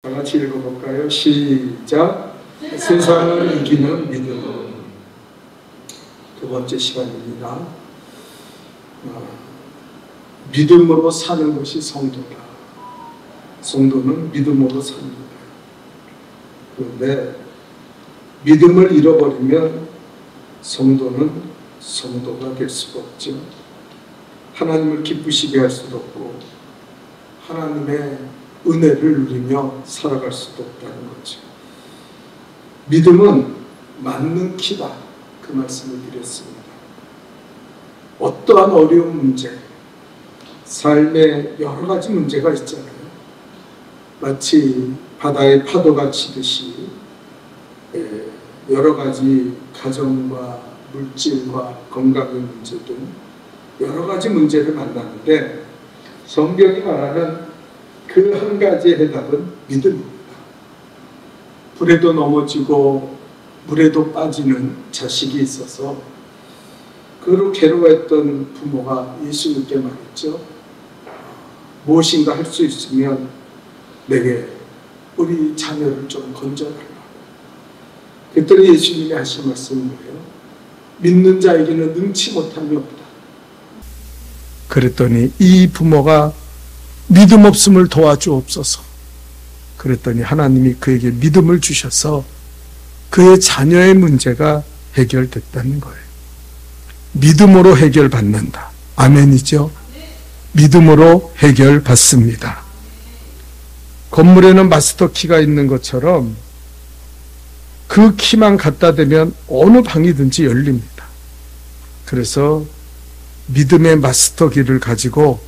다 같이 읽어볼까요? 시작. 세상을 이기는 믿음. 두 번째 시간입니다. 믿음으로 사는 것이 성도다. 성도는 믿음으로 삽니다. 그런데 믿음을 잃어버리면 성도는 성도가 될 수가 없죠. 하나님을 기쁘시게 할 수도 없고 하나님의 은혜를 누리며 살아갈 수도 없다는 거죠. 믿음은 맞는 키다. 그 말씀을 드렸습니다. 어떠한 어려운 문제, 삶에 여러 가지 문제가 있잖아요. 마치 바다의 파도가 치듯이 여러 가지 가정과 물질과 건강의 문제 등 여러 가지 문제를 만나는데 성경이 말하는 그 한 가지의 해답은 믿음입니다. 불에도 넘어지고 물에도 빠지는 자식이 있어서 그로 괴로워했던 부모가 예수님께 말했죠. 무엇인가 할 수 있으면 내게 우리 자녀를 좀 건져달라고. 그랬더니 예수님이 하신 말씀은 뭐예요? 믿는 자에게는 능치 못함이 없다. 그랬더니 이 부모가 믿음 없음을 도와주옵소서. 그랬더니 하나님이 그에게 믿음을 주셔서 그의 자녀의 문제가 해결됐다는 거예요. 믿음으로 해결받는다. 아멘이죠? 믿음으로 해결받습니다. 건물에는 마스터 키가 있는 것처럼 그 키만 갖다 대면 어느 방이든지 열립니다. 그래서 믿음의 마스터 키를 가지고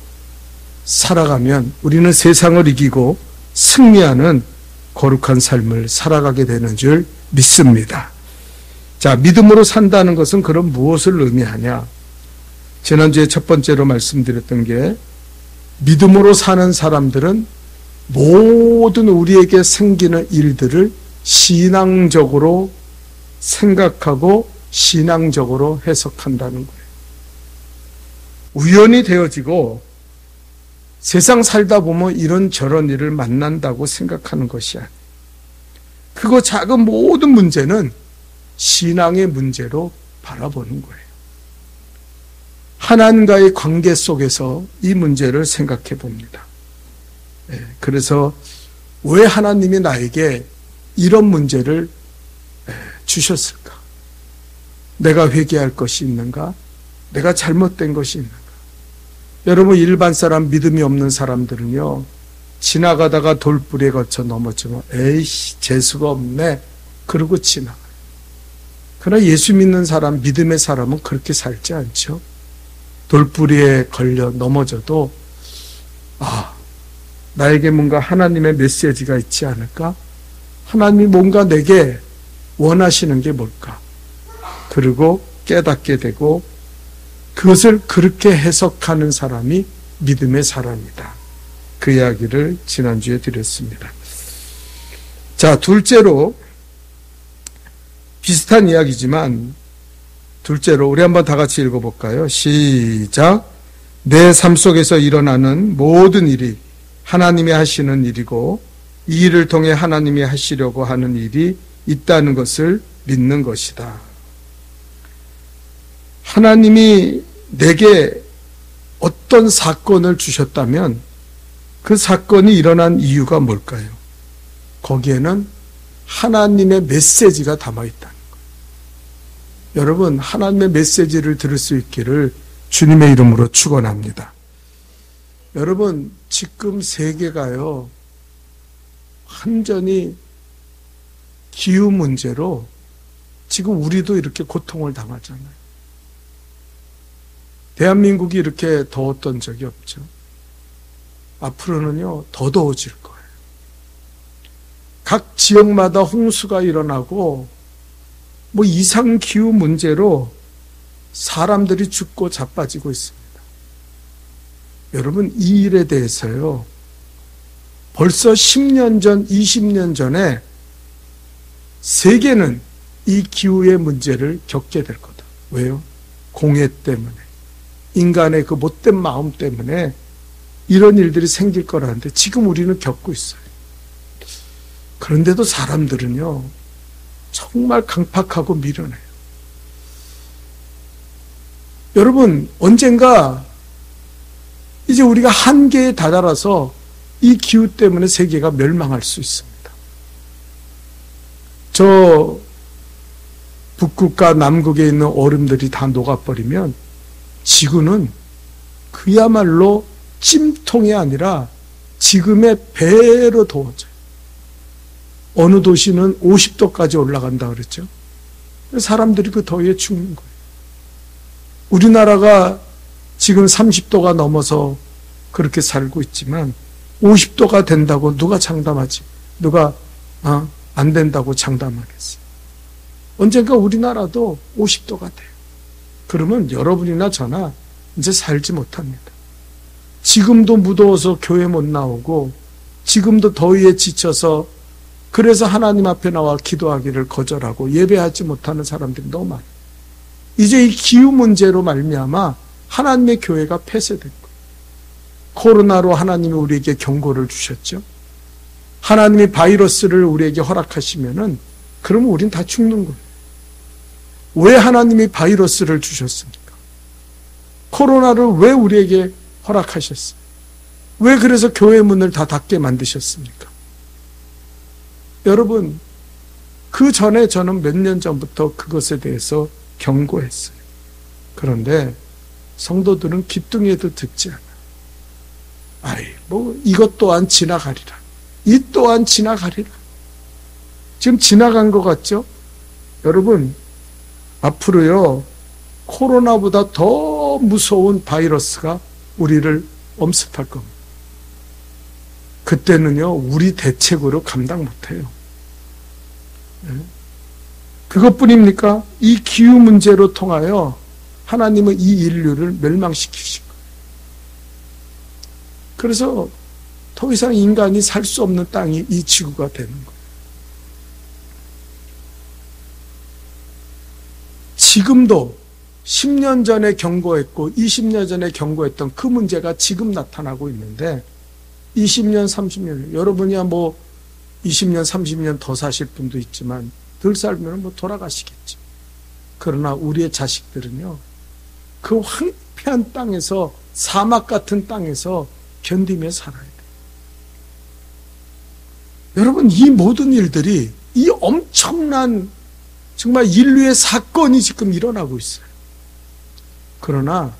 살아가면 우리는 세상을 이기고 승리하는 거룩한 삶을 살아가게 되는 줄 믿습니다. 자, 믿음으로 산다는 것은 그럼 무엇을 의미하냐? 지난주에 첫 번째로 말씀드렸던 게 믿음으로 사는 사람들은 모든 우리에게 생기는 일들을 신앙적으로 생각하고 신앙적으로 해석한다는 거예요. 우연히 되어지고 세상 살다 보면 이런저런 일을 만난다고 생각하는 것이 아니에요. 크고 작은 모든 문제는 신앙의 문제로 바라보는 거예요. 하나님과의 관계 속에서 이 문제를 생각해 봅니다. 그래서 왜 하나님이 나에게 이런 문제를 주셨을까? 내가 회개할 것이 있는가? 내가 잘못된 것이 있는가? 여러분, 일반 사람, 믿음이 없는 사람들은요, 지나가다가 돌부리에 거쳐 넘어지면 에이씨 재수가 없네 그러고 지나가요. 그러나 예수 믿는 사람, 믿음의 사람은 그렇게 살지 않죠. 돌부리에 걸려 넘어져도 나에게 뭔가 하나님의 메시지가 있지 않을까? 하나님이 뭔가 내게 원하시는 게 뭘까? 그리고 깨닫게 되고 그것을 그렇게 해석하는 사람이 믿음의 사람이다. 그 이야기를 지난주에 드렸습니다. 자, 둘째로 비슷한 이야기지만 둘째로 우리 한번 다 같이 읽어볼까요? 시작. 내 삶 속에서 일어나는 모든 일이 하나님이 하시는 일이고 이 일을 통해 하나님이 하시려고 하는 일이 있다는 것을 믿는 것이다. 하나님이 내게 어떤 사건을 주셨다면 그 사건이 일어난 이유가 뭘까요? 거기에는 하나님의 메시지가 담아있다는 거예요. 여러분, 하나님의 메시지를 들을 수 있기를 주님의 이름으로 축원합니다. 여러분, 지금 세계가요, 완전히 기후 문제로 지금 우리도 이렇게 고통을 당하잖아요. 대한민국이 이렇게 더웠던 적이 없죠. 앞으로는요, 더 더워질 거예요. 각 지역마다 홍수가 일어나고 이상기후 문제로 사람들이 죽고 자빠지고 있습니다. 여러분, 이 일에 대해서요, 벌써 10년 전, 20년 전에 세계는 이 기후의 문제를 겪게 될 거다. 왜요? 공해 때문에, 인간의 그 못된 마음 때문에 이런 일들이 생길 거라는데 지금 우리는 겪고 있어요. 그런데도 사람들은요, 정말 강팍하고 미련해요. 여러분, 언젠가 이제 우리가 한계에 다다라서 이 기후 때문에 세계가 멸망할 수 있습니다. 저 북극과 남극에 있는 얼음들이 다 녹아버리면 지구는 그야말로 찜통이 아니라 지금의 배로 더워져요. 어느 도시는 50도까지 올라간다 그랬죠. 사람들이 그 더위에 죽는 거예요. 우리나라가 지금 30도가 넘어서 그렇게 살고 있지만 50도가 된다고 누가 장담하지? 누가 안 된다고 장담하겠어요? 언젠가 우리나라도 50도가 돼요. 그러면 여러분이나 저나 이제 살지 못합니다. 지금도 무더워서 교회 못 나오고 지금도 더위에 지쳐서 그래서 하나님 앞에 나와 기도하기를 거절하고 예배하지 못하는 사람들이 너무 많아요. 이제 이 기후 문제로 말미암아 하나님의 교회가 폐쇄된 거예요. 코로나로 하나님이 우리에게 경고를 주셨죠. 하나님이 바이러스를 우리에게 허락하시면은 그러면 우린 다 죽는 거예요. 왜 하나님이 바이러스를 주셨습니까? 코로나를 왜 우리에게 허락하셨어요? 왜 그래서 교회 문을 다 닫게 만드셨습니까? 여러분, 그 전에 저는 몇 년 전부터 그것에 대해서 경고했어요. 그런데 성도들은 귀뚱이에도 듣지 않아요. 이것 또한 지나가리라. 이 또한 지나가리라. 지금 지나간 것 같죠? 여러분, 앞으로요, 코로나보다 더 무서운 바이러스가 우리를 엄습할 겁니다. 그때는요, 우리 대책으로 감당 못해요. 그것뿐입니까? 이 기후 문제로 통하여 하나님은 이 인류를 멸망시키신 거예요. 그래서 더 이상 인간이 살 수 없는 땅이 이 지구가 되는 거예요. 지금도 10년 전에 경고했고 20년 전에 경고했던 그 문제가 지금 나타나고 있는데 20년, 30년, 여러분이야 20년, 30년 더 사실 분도 있지만 덜 살면 돌아가시겠죠. 그러나 우리의 자식들은요, 그 황폐한 땅에서, 사막 같은 땅에서 견디며 살아야 돼요. 여러분, 이 모든 일들이, 이 엄청난 정말 인류의 사건이 지금 일어나고 있어요. 그러나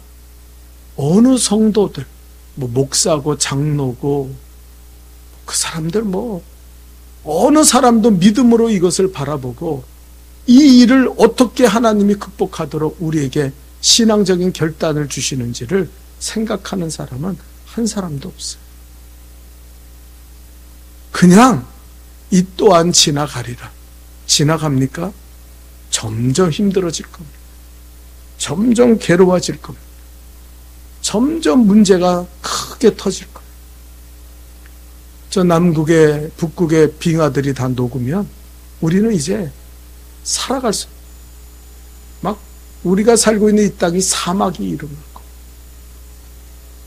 어느 성도들, 목사고 장로고 그 사람들 어느 사람도 믿음으로 이것을 바라보고 이 일을 어떻게 하나님이 극복하도록 우리에게 신앙적인 결단을 주시는지를 생각하는 사람은 한 사람도 없어요. 그냥 이 또한 지나가리라. 지나갑니까? 점점 힘들어질 겁니다. 점점 괴로워질 겁니다. 점점 문제가 크게 터질 거예요. 저 남극의, 북극의 빙하들이 다 녹으면 우리는 이제 살아갈 수, 우리가 살고 있는 이 땅이 사막이 일어날 거예요.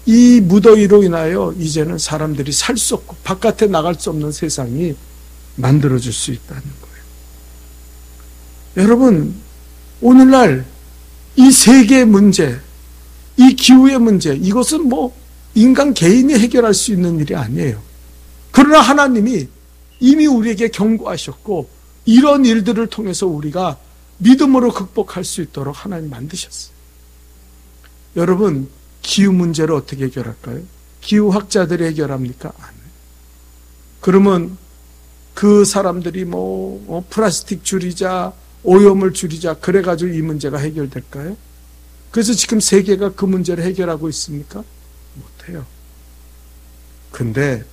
이 무더위로 인하여 이제는 사람들이 살 수 없고 바깥에 나갈 수 없는 세상이 만들어질 수 있다는 거예요. 여러분, 오늘날 이 세계의 문제, 이 기후의 문제, 이것은 인간 개인이 해결할 수 있는 일이 아니에요. 그러나 하나님이 이미 우리에게 경고하셨고 이런 일들을 통해서 우리가 믿음으로 극복할 수 있도록 하나님 만드셨어요. 여러분, 기후 문제를 어떻게 해결할까요? 기후학자들이 해결합니까? 아니에요. 그러면 그 사람들이 플라스틱 줄이자, 오염을 줄이자, 그래가지고 이 문제가 해결될까요? 그래서 지금 세계가 그 문제를 해결하고 있습니까? 못해요. 근데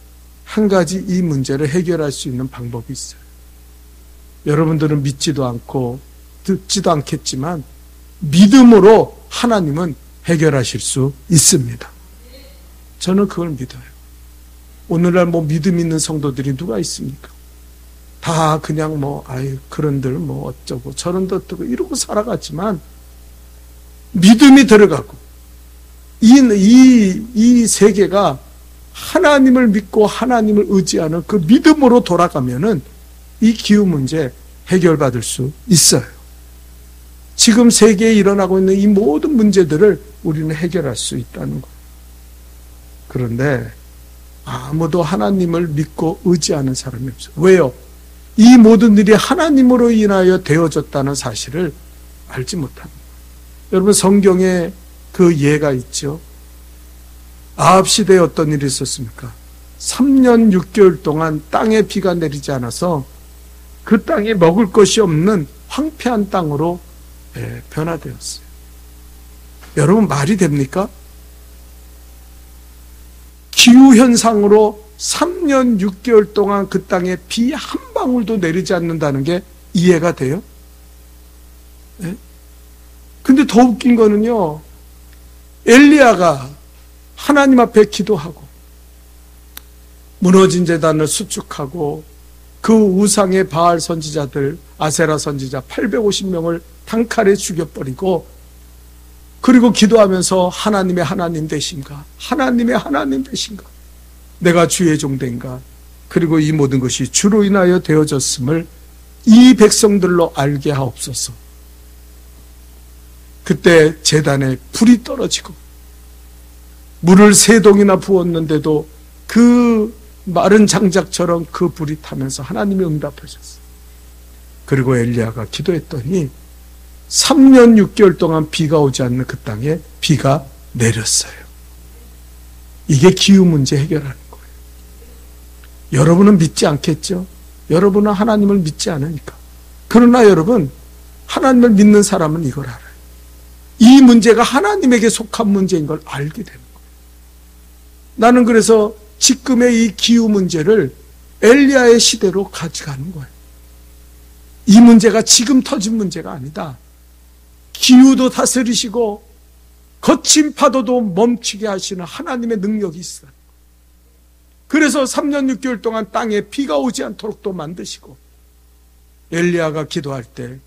한 가지 이 문제를 해결할 수 있는 방법이 있어요. 여러분들은 믿지도 않고 듣지도 않겠지만 믿음으로 하나님은 해결하실 수 있습니다. 저는 그걸 믿어요. 오늘날 믿음 있는 성도들이 누가 있습니까? 다 그냥 그런들 어쩌고 저런들 어쩌고 이러고 살아갔지만 믿음이 들어가고 이 세계가 하나님을 믿고 하나님을 의지하는 그 믿음으로 돌아가면은 이 기후 문제 해결받을 수 있어요. 지금 세계에 일어나고 있는 이 모든 문제들을 우리는 해결할 수 있다는 거예요. 그런데 아무도 하나님을 믿고 의지하는 사람이 없어요. 왜요? 이 모든 일이 하나님으로 인하여 되어졌다는 사실을 알지 못합니다. 여러분, 성경에 그 예가 있죠. 아합 시대에 어떤 일이 있었습니까? 3년 6개월 동안 땅에 비가 내리지 않아서 그 땅에 먹을 것이 없는 황폐한 땅으로 변화되었어요. 여러분, 말이 됩니까? 기후현상으로 3년 6개월 동안 그 땅에 비 한 방울도 내리지 않는다는 게 이해가 돼요? 네? 근데 더 웃긴 거는요, 엘리야가 하나님 앞에 기도하고 무너진 제단을 수축하고 그 우상의 바알 선지자들, 아세라 선지자 850명을 단칼에 죽여버리고, 그리고 기도하면서 하나님의 하나님 되신가? 하나님의 하나님 되신가? 내가 주의 종된가? 그리고 이 모든 것이 주로 인하여 되어졌음을 이 백성들로 알게 하옵소서. 그때 제단에 불이 떨어지고 물을 3동이나 부었는데도 그 마른 장작처럼 그 불이 타면서 하나님이 응답하셨어요. 그리고 엘리야가 기도했더니 3년 6개월 동안 비가 오지 않는 그 땅에 비가 내렸어요. 이게 기후 문제 해결하는 거예요. 여러분은 믿지 않겠죠? 여러분은 하나님을 믿지 않으니까. 그러나 여러분, 하나님을 믿는 사람은 이걸 알아요. 이 문제가 하나님에게 속한 문제인 걸 알게 되는 거예요. 나는 그래서 지금의 이 기후 문제를 엘리야의 시대로 가져가는 거예요. 이 문제가 지금 터진 문제가 아니다. 기후도 다스리시고 거친 파도도 멈추게 하시는 하나님의 능력이 있어요. 그래서 3년 6개월 동안 땅에 비가 오지 않도록 또 만드시고, 엘리야가 기도할 때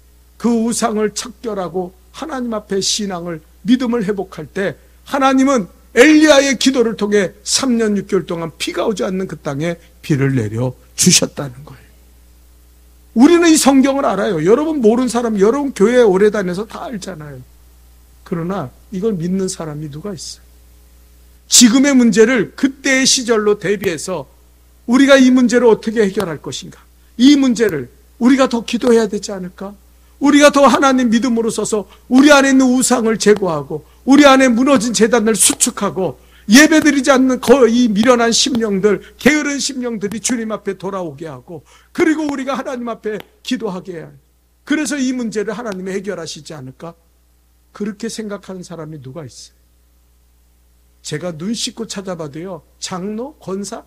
그 우상을 척결하고 하나님 앞에 신앙을, 믿음을 회복할 때 하나님은 엘리야의 기도를 통해 3년 6개월 동안 비가 오지 않는 그 땅에 비를 내려 주셨다는 거예요. 우리는 이 성경을 알아요. 여러분 모르는 사람, 여러분 교회에 오래 다녀서 다 알잖아요. 그러나 이걸 믿는 사람이 누가 있어요? 지금의 문제를 그때의 시절로 대비해서 우리가 이 문제를 어떻게 해결할 것인가? 이 문제를 우리가 더 기도해야 되지 않을까? 우리가 더 하나님 믿음으로 서서 우리 안에 있는 우상을 제거하고 우리 안에 무너진 제단을 수축하고 예배드리지 않는 이 미련한 심령들, 게으른 심령들이 주님 앞에 돌아오게 하고, 그리고 우리가 하나님 앞에 기도하게 해야 해요. 그래서 이 문제를 하나님이 해결하시지 않을까? 그렇게 생각하는 사람이 누가 있어요? 제가 눈 씻고 찾아봐도요, 장로, 권사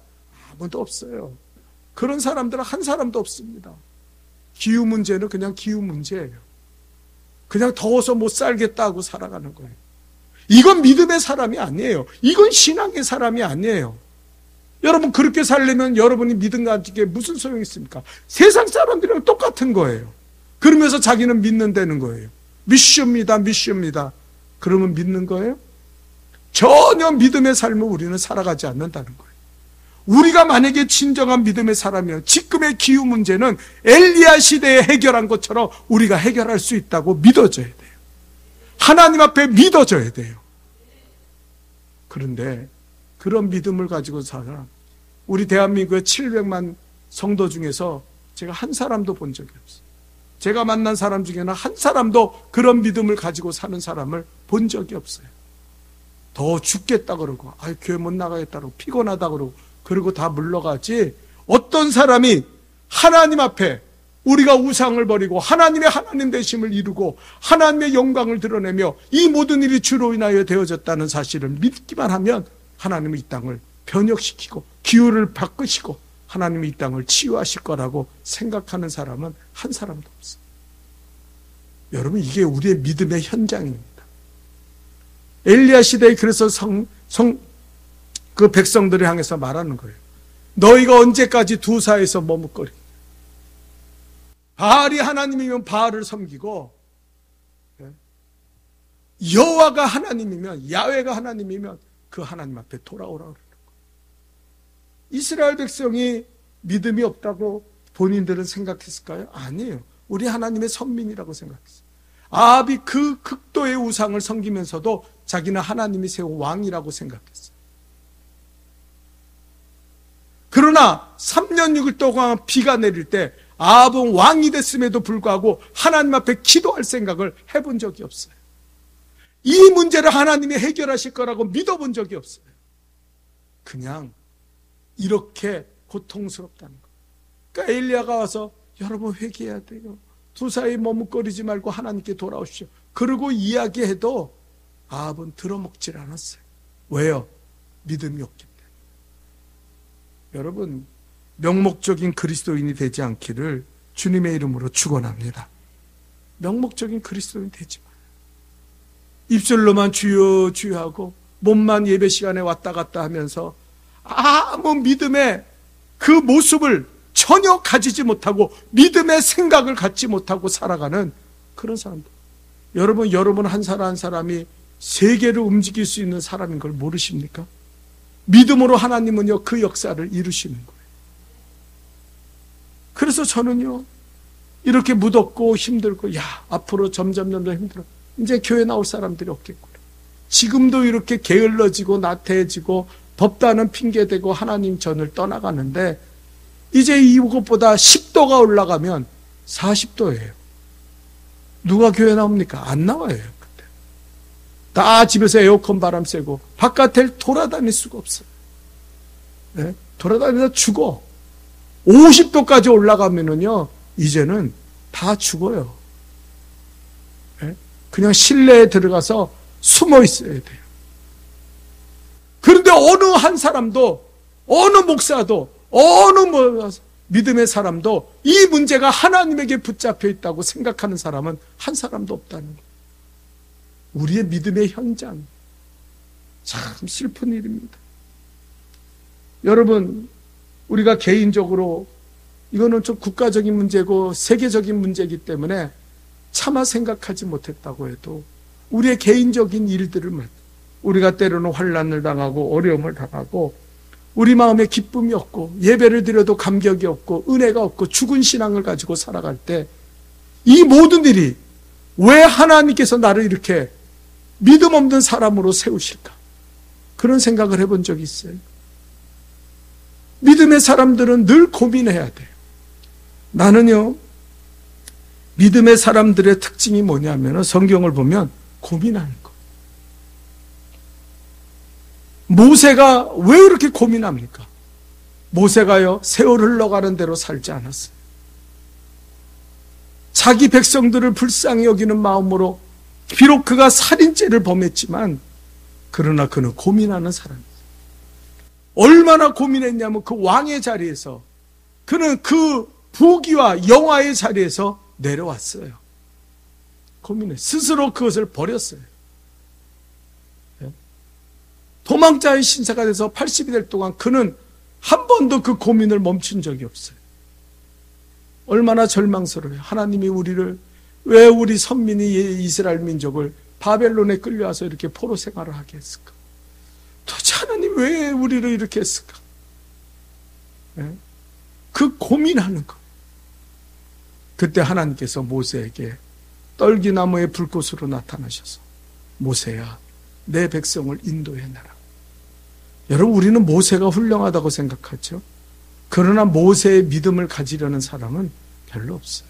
아무도 없어요. 그런 사람들은 한 사람도 없습니다. 기후 문제는 그냥 기후 문제예요. 그냥 더워서 못 살겠다고 살아가는 거예요. 이건 믿음의 사람이 아니에요. 이건 신앙의 사람이 아니에요. 여러분, 그렇게 살려면 여러분이 믿음 가지기에 무슨 소용이 있습니까? 세상 사람들이랑 똑같은 거예요. 그러면서 자기는 믿는다는 거예요. 믿습니다. 그러면 믿는 거예요? 전혀 믿음의 삶을 우리는 살아가지 않는다는 거예요. 우리가 만약에 진정한 믿음의 사람이면 지금의 기후 문제는 엘리야 시대에 해결한 것처럼 우리가 해결할 수 있다고 믿어져야 돼요. 하나님 앞에 믿어져야 돼요. 그런데 그런 믿음을 가지고 살아 우리 대한민국의 700만 성도 중에서 제가 한 사람도 본 적이 없어요. 제가 만난 사람 중에는 한 사람도 그런 믿음을 가지고 사는 사람을 본 적이 없어요. 더 죽겠다 그러고, 교회 못 나가겠다 그러고, 피곤하다 그러고 다 물러가지. 어떤 사람이 하나님 앞에 우리가 우상을 버리고 하나님의 하나님 되심을 이루고 하나님의 영광을 드러내며 이 모든 일이 주로 인하여 되어졌다는 사실을 믿기만 하면 하나님은 이 땅을 변혁시키고 기후를 바꾸시고 하나님이 이 땅을 치유하실 거라고 생각하는 사람은 한 사람도 없어요. 여러분, 이게 우리의 믿음의 현장입니다. 엘리야 시대에 그래서 그 백성들을 향해서 말하는 거예요. 너희가 언제까지 두 사이에서 머뭇거리냐. 바알이 하나님이면 바알을 섬기고 여호와가 하나님이면, 야훼가 하나님이면 그 하나님 앞에 돌아오라 그러는 거예요. 이스라엘 백성이 믿음이 없다고 본인들은 생각했을까요? 아니에요. 우리 하나님의 선민이라고 생각했어요. 아합이 그 극도의 우상을 섬기면서도 자기는 하나님이 세운 왕이라고 생각했어요. 그러나 3년 6일 동안 비가 내릴 때 아합은 왕이 됐음에도 불구하고 하나님 앞에 기도할 생각을 해본 적이 없어요. 이 문제를 하나님이 해결하실 거라고 믿어본 적이 없어요. 그냥 이렇게 고통스럽다는 거. 그러니까 엘리야가 와서 여러분 회개해야 돼요. 두사이 머뭇거리지 말고 하나님께 돌아오십시오. 그러고 이야기해도 아합은 들어먹질 않았어요. 왜요? 믿음이 없기 때문에. 여러분, 명목적인 그리스도인이 되지 않기를 주님의 이름으로 축원합니다. 명목적인 그리스도인이 되지 마요. 입술로만 주여 주여 하고 몸만 예배 시간에 왔다 갔다 하면서 아무 믿음의 그 모습을 전혀 가지지 못하고 믿음의 생각을 갖지 못하고 살아가는 그런 사람들. 여러분 한 사람 한 사람이 세계를 움직일 수 있는 사람인 걸 모르십니까? 믿음으로 하나님은요 그 역사를 이루시는 거예요. 그래서 저는요 이렇게 무덥고 힘들고 앞으로 점점 힘들어. 이제 교회 나올 사람들이 없겠구나. 지금도 이렇게 게을러지고 나태해지고 덥다는 핑계대고 하나님 전을 떠나가는데 이제 이것보다 10도가 올라가면 40도예요. 누가 교회 나옵니까? 안 나와요. 그때 다 집에서 에어컨 바람 쐬고 바깥에 돌아다닐 수가 없어요. 네? 돌아다니다 죽어. 50도까지 올라가면은요 이제는 다 죽어요. 네? 그냥 실내에 들어가서 숨어 있어야 돼요. 그런데 어느 한 사람도, 어느 목사도, 어느 믿음의 사람도 이 문제가 하나님에게 붙잡혀 있다고 생각하는 사람은 한 사람도 없다는 거예요. 우리의 믿음의 현장. 참 슬픈 일입니다. 여러분, 우리가 개인적으로 이거는 좀 국가적인 문제고 세계적인 문제이기 때문에 차마 생각하지 못했다고 해도 우리의 개인적인 일들을 우리가 때로는 환난을 당하고 어려움을 당하고 우리 마음에 기쁨이 없고 예배를 드려도 감격이 없고 은혜가 없고 죽은 신앙을 가지고 살아갈 때 이 모든 일이 왜 하나님께서 나를 이렇게 믿음 없는 사람으로 세우실까? 그런 생각을 해본 적이 있어요. 믿음의 사람들은 늘 고민해야 돼요. 나는요 믿음의 사람들의 특징이 뭐냐면 성경을 보면 고민하는 거. 모세가 왜 이렇게 고민합니까? 모세가요 세월 흘러가는 대로 살지 않았어요. 자기 백성들을 불쌍히 여기는 마음으로 비록 그가 살인죄를 범했지만 그러나 그는 고민하는 사람이에요. 얼마나 고민했냐면 그 왕의 자리에서 그는 그 부귀와 영화의 자리에서 내려왔어요. 고민해. 스스로 그것을 버렸어요. 도망자의 신세가 돼서 80이 될 동안 그는 한 번도 그 고민을 멈춘 적이 없어요. 얼마나 절망스러워요. 하나님이 우리를 왜 우리 선민이 이스라엘 민족을 바벨론에 끌려와서 이렇게 포로 생활을 하게 했을까? 도대체 하나님 왜 우리를 이렇게 했을까? 그 고민하는 거. 그때 하나님께서 모세에게 떨기나무의 불꽃으로 나타나셔서 모세야 내 백성을 인도해내라. 여러분 우리는 모세가 훌륭하다고 생각하죠. 그러나 모세의 믿음을 가지려는 사람은 별로 없어요.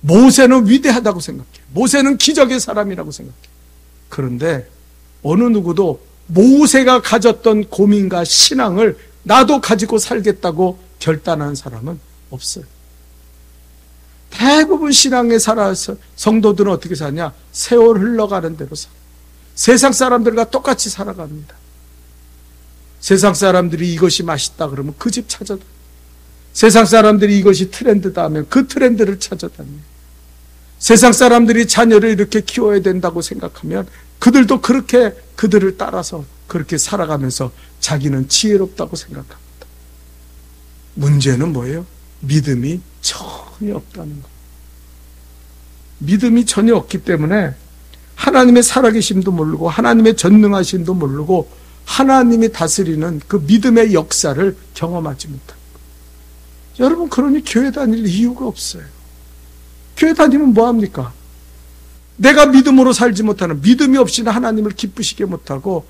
모세는 위대하다고 생각해요. 모세는 기적의 사람이라고 생각해요. 그런데 어느 누구도 모세가 가졌던 고민과 신앙을 나도 가지고 살겠다고 결단하는 사람은 없어요. 대부분 신앙에 살아서 성도들은 어떻게 사냐? 세월 흘러가는 대로 살아요. 세상 사람들과 똑같이 살아갑니다. 세상 사람들이 이것이 맛있다 그러면 그 집 찾아다녀요. 세상 사람들이 이것이 트렌드다 하면 그 트렌드를 찾아다녀요. 세상 사람들이 자녀를 이렇게 키워야 된다고 생각하면 그들도 그렇게 그들을 따라서 그렇게 살아가면서 자기는 지혜롭다고 생각합니다. 문제는 뭐예요? 믿음이 전혀 없다는 거. 믿음이 전혀 없기 때문에 하나님의 살아계심도 모르고 하나님의 전능하심도 모르고 하나님이 다스리는 그 믿음의 역사를 경험하지 못합니다. 여러분, 그러니 교회 다닐 이유가 없어요. 교회 다니면 뭐합니까? 내가 믿음으로 살지 못하는, 믿음이 없이는 하나님을 기쁘시게 못하고,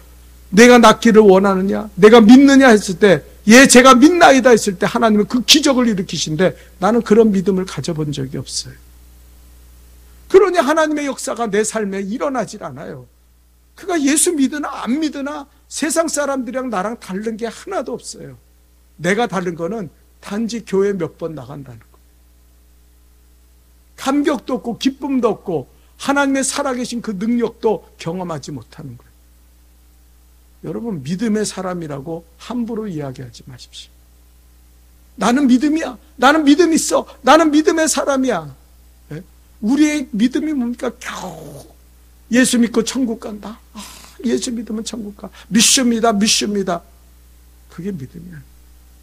내가 낫기를 원하느냐, 내가 믿느냐 했을 때, 예, 제가 믿나이다 했을 때 하나님은 그 기적을 일으키신데, 나는 그런 믿음을 가져본 적이 없어요. 그러니 하나님의 역사가 내 삶에 일어나질 않아요. 그가 예수 믿으나 안 믿으나 세상 사람들이랑 나랑 다른 게 하나도 없어요. 내가 다른 거는 단지 교회 몇 번 나간다는 거. 감격도 없고 기쁨도 없고 하나님의 살아계신 그 능력도 경험하지 못하는 거예요. 여러분, 믿음의 사람이라고 함부로 이야기하지 마십시오. 나는 믿음이야. 나는 믿음 있어. 나는 믿음의 사람이야. 네? 우리의 믿음이 뭡니까? 겨우 예수 믿고 천국 간다. 예수 믿으면 천국 가. 믿습니다. 믿습니다. 그게 믿음이야.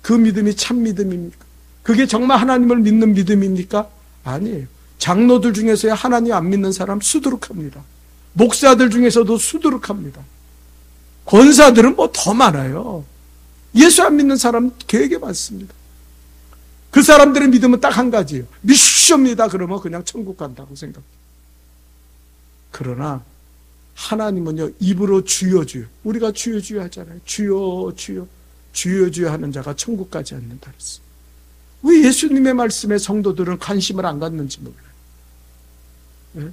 그 믿음이 참 믿음입니까? 그게 정말 하나님을 믿는 믿음입니까? 아니에요. 장로들 중에서야 하나님 안 믿는 사람 수두룩합니다. 목사들 중에서도 수두룩합니다. 권사들은 뭐 더 많아요. 예수 안 믿는 사람 되게 많습니다. 그 사람들의 믿음은 딱 한 가지예요. 믿습니다. 그러면 그냥 천국 간다고 생각해요. 그러나 하나님은요, 입으로 주여 주여. 우리가 주여 주여 하잖아요. 주여 주여. 주여 주여 하는 자가 천국 가지 않는다 그랬어요. 왜 예수님의 말씀에 성도들은 관심을 안 갖는지 몰라요. 네?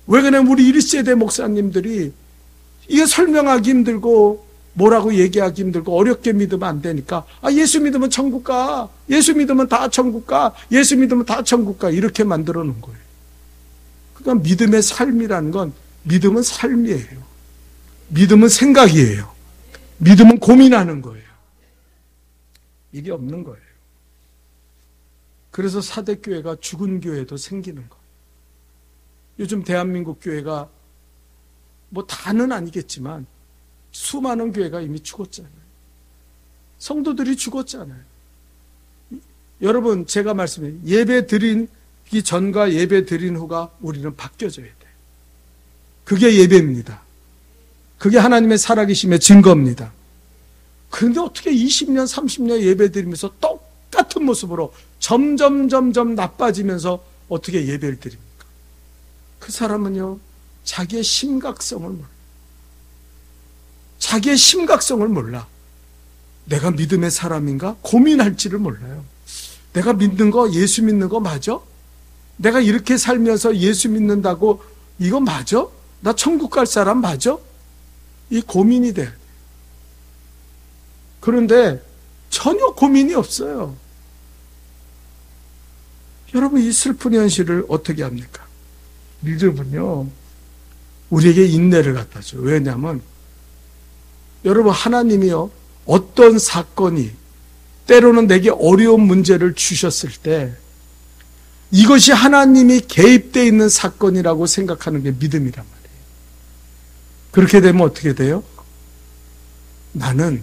왜 그냥 우리 1세대 목사님들이 이게 설명하기 힘들고 뭐라고 얘기하기 힘들고 어렵게 믿으면 안 되니까, 예수 믿으면 천국 가, 예수 믿으면 다 천국 가, 예수 믿으면 다 천국 가, 이렇게 만들어 놓은 거예요. 그러니까 믿음의 삶이라는 건, 믿음은 삶이에요. 믿음은 생각이에요. 믿음은 고민하는 거예요. 이게 없는 거예요. 그래서 사대교회가 죽은 교회도 생기는 거예요. 요즘 대한민국 교회가 뭐 다는 아니겠지만 수많은 교회가 이미 죽었잖아요. 성도들이 죽었잖아요. 여러분, 제가 말씀해, 예배 드리기 전과 예배 드린 후가 우리는 바뀌어져야 돼요. 그게 예배입니다. 그게 하나님의 살아계심의 증거입니다. 그런데 어떻게 20년, 30년 예배 드리면서 똑같은 모습으로 점점 나빠지면서 어떻게 예배를 드립니까? 그 사람은요, 자기의 심각성을 몰라. 자기의 심각성을 몰라. 내가 믿음의 사람인가? 고민할지를 몰라요. 내가 믿는 거, 예수 믿는 거 맞아? 내가 이렇게 살면서 예수 믿는다고 이거 맞아? 나 천국 갈 사람 맞아? 이 고민이 돼. 그런데 전혀 고민이 없어요. 여러분, 이 슬픈 현실을 어떻게 합니까? 믿음은요, 우리에게 인내를 갖다 줘요. 왜냐하면 여러분, 하나님이요, 어떤 사건이 때로는 내게 어려운 문제를 주셨을 때 이것이 하나님이 개입되어 있는 사건이라고 생각하는 게 믿음이란 말이에요. 그렇게 되면 어떻게 돼요? 나는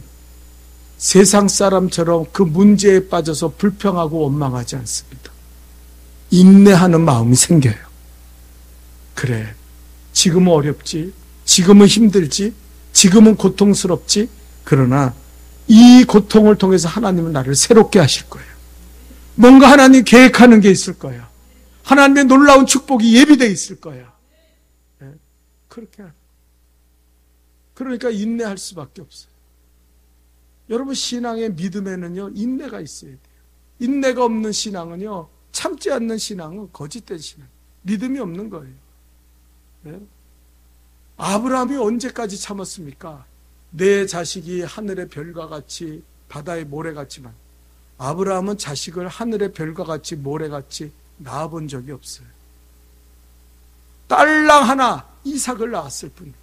세상 사람처럼 그 문제에 빠져서 불평하고 원망하지 않습니다. 인내하는 마음이 생겨요. 그래, 지금은 어렵지, 지금은 힘들지, 지금은 고통스럽지, 그러나 이 고통을 통해서 하나님은 나를 새롭게 하실 거예요. 뭔가 하나님 계획하는 게 있을 거야. 하나님의 놀라운 축복이 예비되어 있을 거야. 네? 그렇게 하는. 그러니까 인내할 수밖에 없어요. 여러분, 신앙의 믿음에는요, 인내가 있어야 돼요. 인내가 없는 신앙은요, 참지 않는 신앙은 거짓된 신앙, 믿음이 없는 거예요. 네? 아브라함이 언제까지 참았습니까? 내 자식이 하늘의 별과 같이 바다의 모래같지만, 아브라함은 자식을 하늘의 별과 같이 모래같이 낳아본 적이 없어요. 딸랑 하나 이삭을 낳았을 뿐.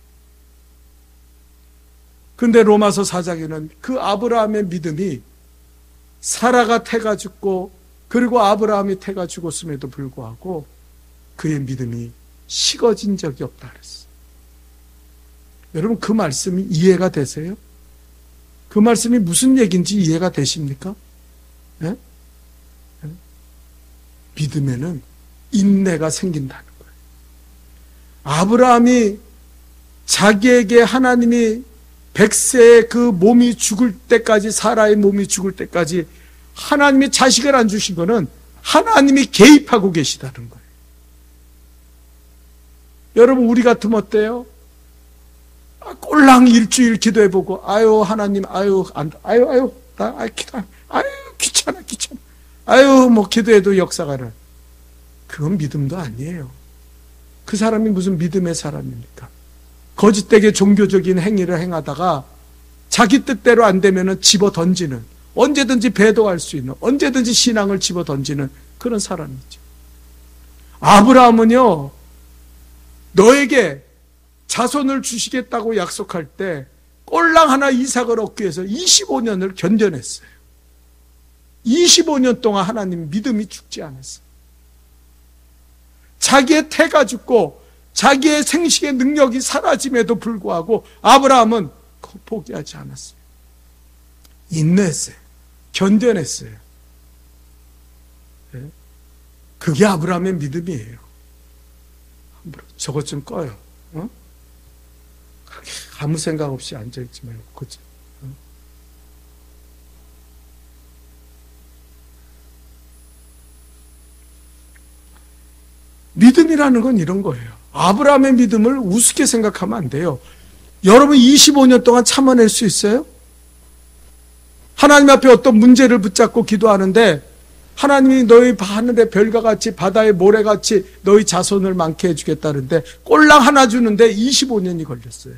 근데 로마서 4장에는 그 아브라함의 믿음이 사라가 태가 죽고, 그리고 아브라함이 태가 죽었음에도 불구하고 그의 믿음이 식어진 적이 없다 그랬어요. 여러분, 그 말씀이 이해가 되세요? 그 말씀이 무슨 얘기인지 이해가 되십니까? 네? 네? 믿음에는 인내가 생긴다는 거예요. 아브라함이 자기에게 하나님이 100세의 그 몸이 죽을 때까지, 사라의 몸이 죽을 때까지 하나님이 자식을 안 주신 거는 하나님이 개입하고 계시다는 거예요. 여러분, 우리 같으면 어때요? 꼴랑 일주일 기도해보고, 아유, 하나님, 아유, 귀찮아. 아유, 뭐, 기도해도 역사가 를. 그건 믿음도 아니에요. 그 사람이 무슨 믿음의 사람입니까? 거짓되게 종교적인 행위를 행하다가 자기 뜻대로 안 되면은 집어 던지는, 언제든지 배도할 수 있는, 언제든지 신앙을 집어 던지는 그런 사람이죠. 아브라함은요, 너에게 자손을 주시겠다고 약속할 때 꼴랑 하나 이삭을 얻기 위해서 25년을 견뎌냈어요. 25년 동안 하나님 믿음이 죽지 않았어요. 자기의 태가 죽고 자기의 생식의 능력이 사라짐에도 불구하고 아브라함은 포기하지 않았어요. 인내했어요. 견뎌냈어요. 그게 아브라함의 믿음이에요. 저것 좀 꺼요. 어? 아무 생각 없이 앉아있지 말고, 그치? 믿음이라는 건 이런 거예요. 아브라함의 믿음을 우습게 생각하면 안 돼요. 여러분 25년 동안 참아낼 수 있어요? 하나님 앞에 어떤 문제를 붙잡고 기도하는데 하나님이 너희 하늘의 별과 같이 바다의 모래같이 너희 자손을 많게 해주겠다는데 꼴랑 하나 주는데 25년이 걸렸어요.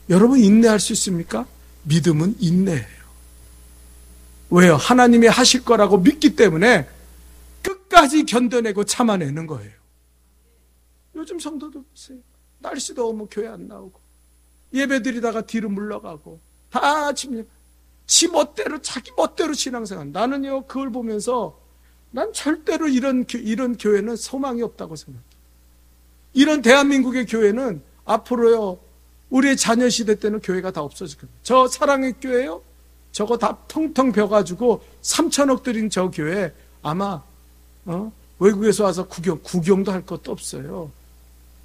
여러분 인내할 수 있습니까? 믿음은 인내예요. 왜요? 하나님이 하실 거라고 믿기 때문에 끝까지 견뎌내고 참아내는 거예요. 요즘 성도들 보세요. 날씨 더우면 교회 안 나오고 예배드리다가 뒤로 물러가고 다 지 멋대로 자기 멋대로 신앙생활. 나는요 그걸 보면서 난 절대로 이런 교회는 소망이 없다고 생각해요. 이런 대한민국의 교회는 앞으로요 우리의 자녀 시대 때는 교회가 다 없어질 겁니다. 저 사랑의 교회요 저거 다 텅텅 벼가지고 3천억 들인 저 교회 아마 외국에서 와서 구경도 할 것도 없어요.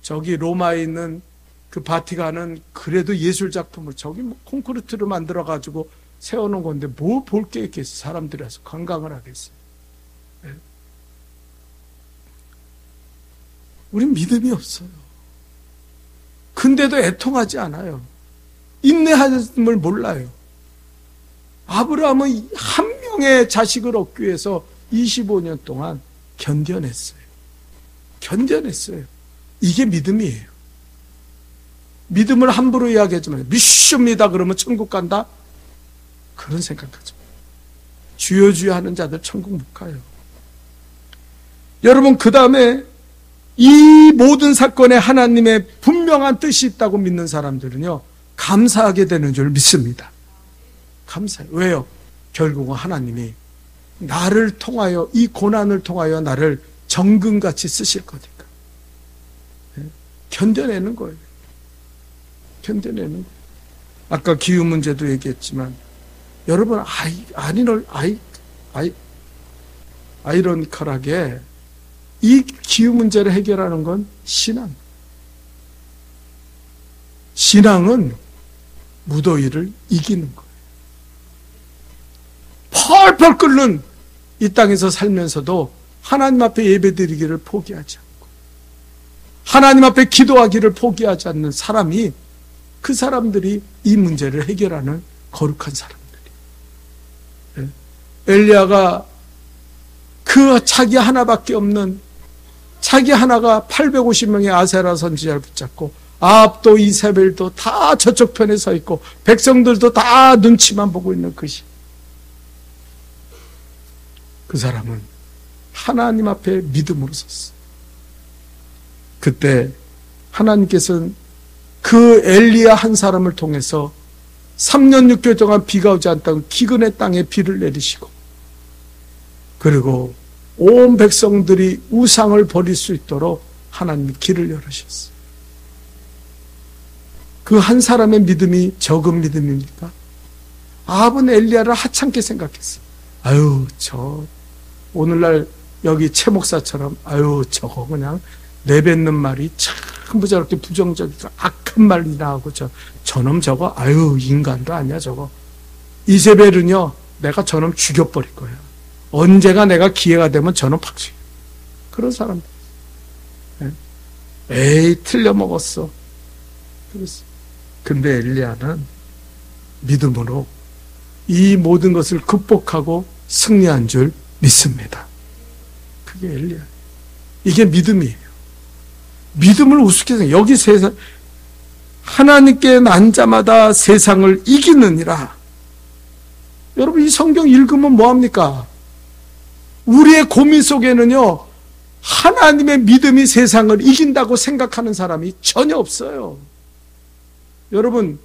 저기 로마에 있는 그 바티칸은 그래도 예술 작품을 저기 뭐 콘크리트로 만들어 가지고 세워놓은 건데 뭘 볼 게 있겠어. 사람들이 와서 관광을 하겠어요. 네. 우린 믿음이 없어요. 근데도 애통하지 않아요. 인내함을 몰라요. 아브라함은 한 명의 자식을 얻기 위해서 25년 동안 견뎌냈어요. 이게 믿음이에요. 믿음을 함부로 이야기하지 마요. 믿습니다 그러면 천국 간다? 그런 생각하죠. 주여 하는 자들 천국 못 가요. 여러분 그 다음에 이 모든 사건에 하나님의 분명한 뜻이 있다고 믿는 사람들은요 감사하게 되는 줄 믿습니다. 감사해요. 왜요? 결국은 하나님이 나를 통하여 이 고난을 통하여 나를 정금같이 쓰실 거니까 견뎌내는 거예요. 견뎌내는 거예요. 아까 기후 문제도 얘기했지만 여러분 아이러니컬하게 이 기후 문제를 해결하는 건 신앙은 무더위를 이기는 거예요. 펄펄 끓는 이 땅에서 살면서도 하나님 앞에 예배드리기를 포기하지 않고 하나님 앞에 기도하기를 포기하지 않는 사람이 그 사람들이 이 문제를 해결하는 거룩한 사람들이에요. 엘리야가 그 자기 하나밖에 없는 자기 하나가 850명의 아세라 선지자를 붙잡고 아합도 이세벨도 다 저쪽 편에 서 있고 백성들도 다 눈치만 보고 있는 것이 그 사람은 하나님 앞에 믿음으로 섰어요. 그때 하나님께서는 그 엘리야 한 사람을 통해서 3년 6개월 동안 비가 오지 않다고 기근의 땅에 비를 내리시고 그리고 온 백성들이 우상을 버릴 수 있도록 하나님이 길을 열으셨어요. 그 한 사람의 믿음이 적은 믿음입니까? 아합은 엘리야를 하찮게 생각했어요. 아유 저 오늘날 여기 최 목사처럼 아유 저거 그냥 내뱉는 말이 전부 저렇게 부정적이고 악한 말이 나오고 저놈 저거 아유 인간도 아니야 저거. 이세벨은요 내가 저놈 죽여버릴 거야. 언제가 내가 기회가 되면 저놈 팍 죽여. 그런 사람들. 에이 틀려먹었어. 그랬어. 근데 엘리야는 믿음으로 이 모든 것을 극복하고 승리한 줄 믿습니다. 그게 엘리야. 이게 믿음이에요. 믿음을 우습게 생각. 여기 세상 하나님께 난 자마다 세상을 이기느니라. 여러분 이 성경 읽으면 뭐합니까? 우리의 고민 속에는요 하나님의 믿음이 세상을 이긴다고 생각하는 사람이 전혀 없어요. 여러분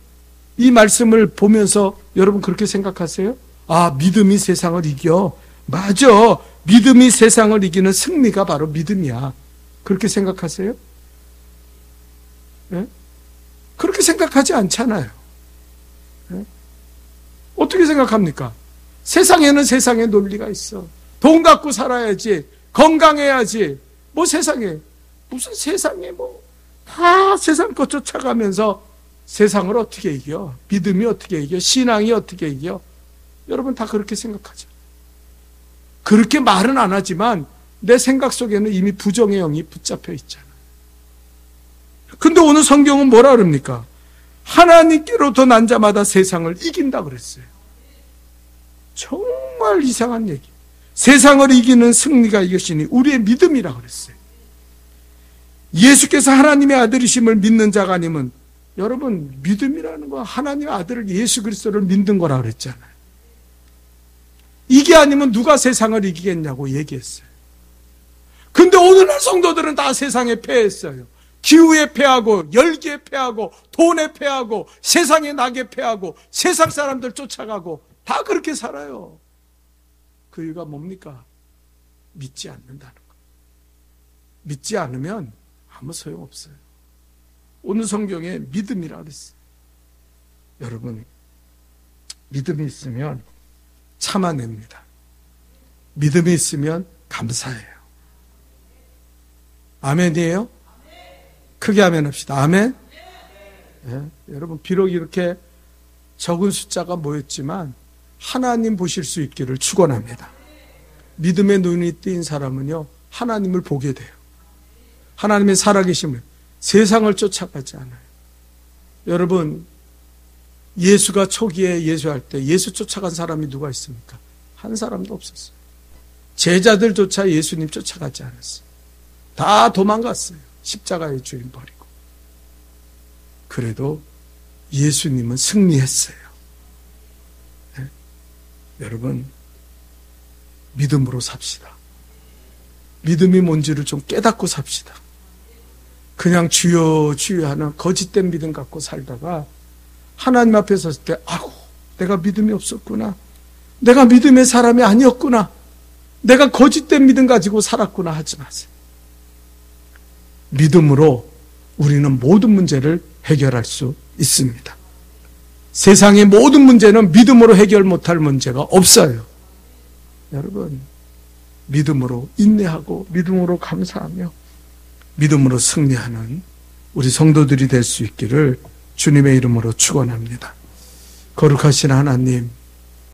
이 말씀을 보면서 여러분 그렇게 생각하세요? 아 믿음이 세상을 이겨. 맞아. 믿음이 세상을 이기는 승리가 바로 믿음이야. 그렇게 생각하세요? 네? 그렇게 생각하지 않잖아요. 네? 어떻게 생각합니까? 세상에는 세상의 논리가 있어. 돈 갖고 살아야지. 건강해야지. 뭐 세상에 무슨 세상에 뭐 다 세상 것 쫓아가면서 세상을 어떻게 이겨? 믿음이 어떻게 이겨? 신앙이 어떻게 이겨? 여러분 다 그렇게 생각하죠. 그렇게 말은 안 하지만 내 생각 속에는 이미 부정의 영이 붙잡혀 있잖아요. 근데 오늘 성경은 뭐라 그럽니까? 하나님께로부터 난 자마다 세상을 이긴다 그랬어요. 정말 이상한 얘기. 세상을 이기는 승리가 이것이니 우리의 믿음이라 그랬어요. 예수께서 하나님의 아들이심을 믿는 자가 아니면 여러분 믿음이라는 건 하나님의 아들을 예수 그리스도를 믿는 거라 그랬잖아요. 이게 아니면 누가 세상을 이기겠냐고 얘기했어요. 근데 오늘날 성도들은 다 세상에 패했어요. 기후에 패하고 열기에 패하고 돈에 패하고 세상에 낙에 패하고 세상 사람들 쫓아가고 다 그렇게 살아요. 그 이유가 뭡니까? 믿지 않는다는 거. 믿지 않으면 아무 소용없어요. 오늘 성경에 믿음이라 그랬어요. 여러분 믿음이 있으면 참아냅니다. 믿음이 있으면 감사해요. 아멘이에요? 크게 아멘 합시다. 아멘? 네, 여러분 비록 이렇게 적은 숫자가 모였지만 하나님 보실 수 있기를 축원합니다. 믿음의 눈이 띄인 사람은요 하나님을 보게 돼요. 하나님의 살아계심을 세상을 쫓아가지 않아요. 여러분 예수가 초기에 예수할 때 예수 쫓아간 사람이 누가 있습니까? 한 사람도 없었어요. 제자들조차 예수님 쫓아가지 않았어요. 다 도망갔어요. 십자가의 주인 버리고. 그래도 예수님은 승리했어요. 네? 여러분 믿음으로 삽시다. 믿음이 뭔지를 좀 깨닫고 삽시다. 그냥 주여 주여 하는 거짓된 믿음 갖고 살다가 하나님 앞에 섰을 때 아우 내가 믿음이 없었구나. 내가 믿음의 사람이 아니었구나. 내가 거짓된 믿음 가지고 살았구나 하지 마세요. 믿음으로 우리는 모든 문제를 해결할 수 있습니다. 세상의 모든 문제는 믿음으로 해결 못할 문제가 없어요. 여러분 믿음으로 인내하고 믿음으로 감사하며 믿음으로 승리하는 우리 성도들이 될 수 있기를 주님의 이름으로 축원합니다. 거룩하신 하나님